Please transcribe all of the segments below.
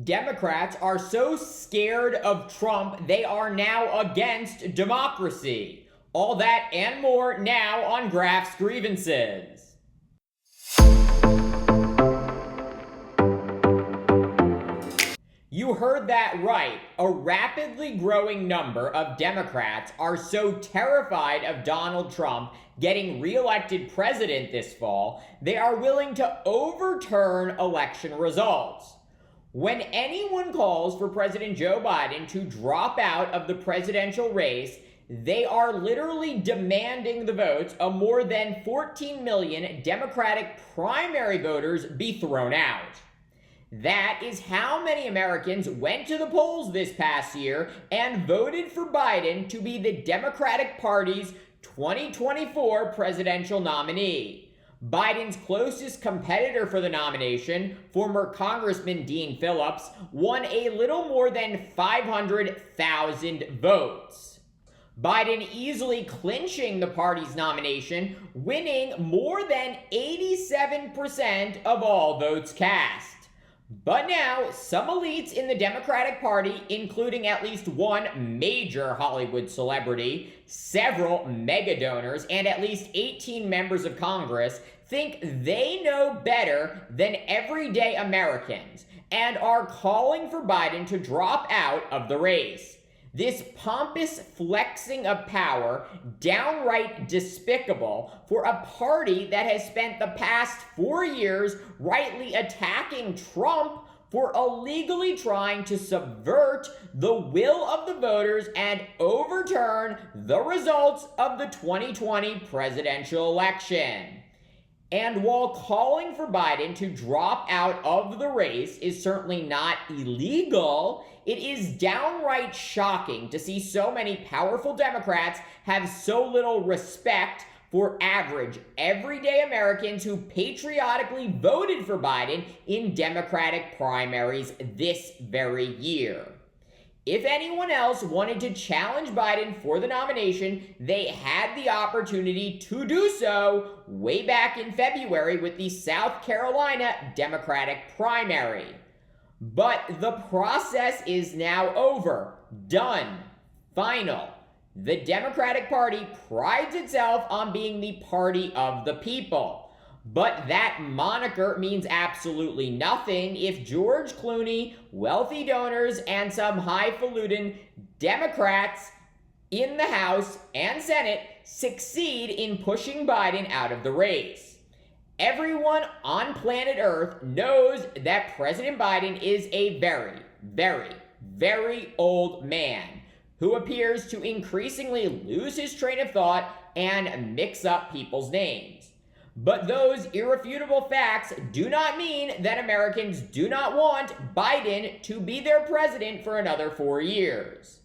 Democrats are so scared of Trump, they are now against democracy. All that and more now on Graf's Grievances. You heard that right. A rapidly growing number of Democrats are so terrified of Donald Trump getting reelected president this fall, they are willing to overturn election results. When anyone calls for President Joe Biden to drop out of the presidential race, they are literally demanding the votes of more than 14 million Democratic primary voters be thrown out. That is how many Americans went to the polls this past year and voted for Biden to be the Democratic Party's 2024 presidential nominee. Biden's closest competitor for the nomination, former Congressman Dean Phillips, won a little more than 500,000 votes. Biden easily clinching the party's nomination, winning more than 87% of all votes cast. But now, some elites in the Democratic Party, including at least one major Hollywood celebrity, several mega donors, and at least 18 members of Congress, think they know better than everyday Americans and are calling for Biden to drop out of the race. This pompous flexing of power, downright despicable for a party that has spent the past 4 years rightly attacking Trump for illegally trying to subvert the will of the voters and overturn the results of the 2020 presidential election. And while calling for Biden to drop out of the race is certainly not illegal, it is downright shocking to see so many powerful Democrats have so little respect for average, everyday Americans who patriotically voted for Biden in Democratic primaries this very year. If anyone else wanted to challenge Biden for the nomination, they had the opportunity to do so way back in February with the South Carolina Democratic primary. But the process is now over, done, final. The Democratic Party prides itself on being the party of the people. But that moniker means absolutely nothing if George Clooney, wealthy donors, and some highfalutin Democrats in the House and Senate succeed in pushing Biden out of the race. Everyone on planet Earth knows that President Biden is a very, very, very old man who appears to increasingly lose his train of thought and mix up people's names. But those irrefutable facts do not mean that Americans do not want Biden to be their president for another 4 years.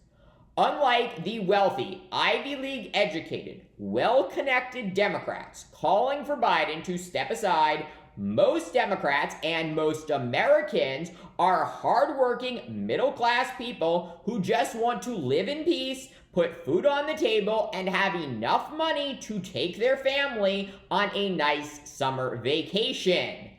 Unlike the wealthy, Ivy League educated, well-connected Democrats calling for Biden to step aside, most Democrats and most Americans are hardworking, middle-class people who just want to live in peace, put food on the table, and have enough money to take their family on a nice summer vacation.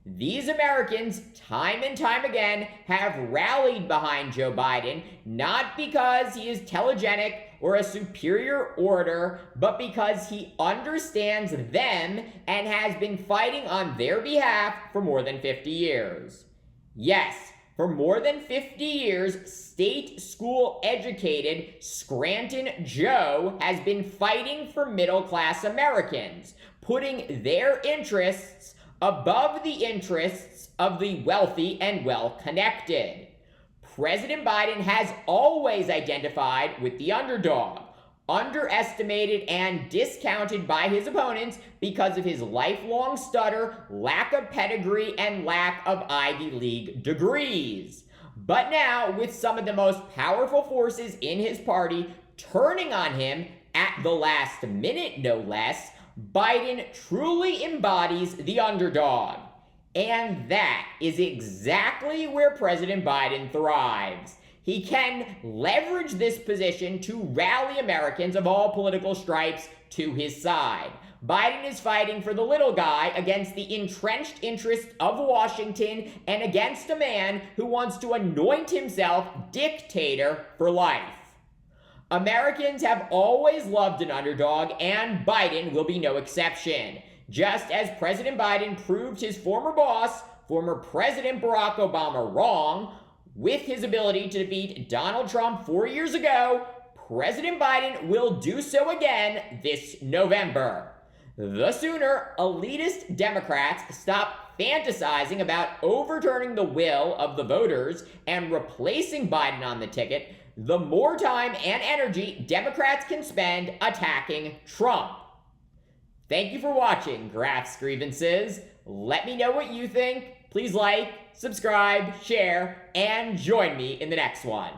These Americans, time and time again, have rallied behind Joe Biden, not because he is telegenic or a superior orator, but because he understands them and has been fighting on their behalf for more than 50 years. Yes, for more than 50 years, state school educated Scranton Joe has been fighting for middle-class Americans, putting their interests above the interests of the wealthy and well-connected. President Biden has always identified with the underdog, underestimated and discounted by his opponents because of his lifelong stutter, lack of pedigree, and lack of Ivy League degrees. But now, with some of the most powerful forces in his party turning on him at the last minute, no less, Biden truly embodies the underdog. And that is exactly where President Biden thrives. He can leverage this position to rally Americans of all political stripes to his side. Biden is fighting for the little guy against the entrenched interests of Washington and against a man who wants to anoint himself dictator for life. Americans have always loved an underdog, and Biden will be no exception. Just as President Biden proved his former boss, former President Barack Obama, wrong with his ability to defeat Donald Trump 4 years ago, President Biden will do so again this November. The sooner elitist Democrats stop fantasizing about overturning the will of the voters and replacing Biden on the ticket, the more time and energy Democrats can spend attacking Trump. Thank you for watching Graph's Grievances. Let me know what you think. Please like, subscribe, share, and join me in the next one.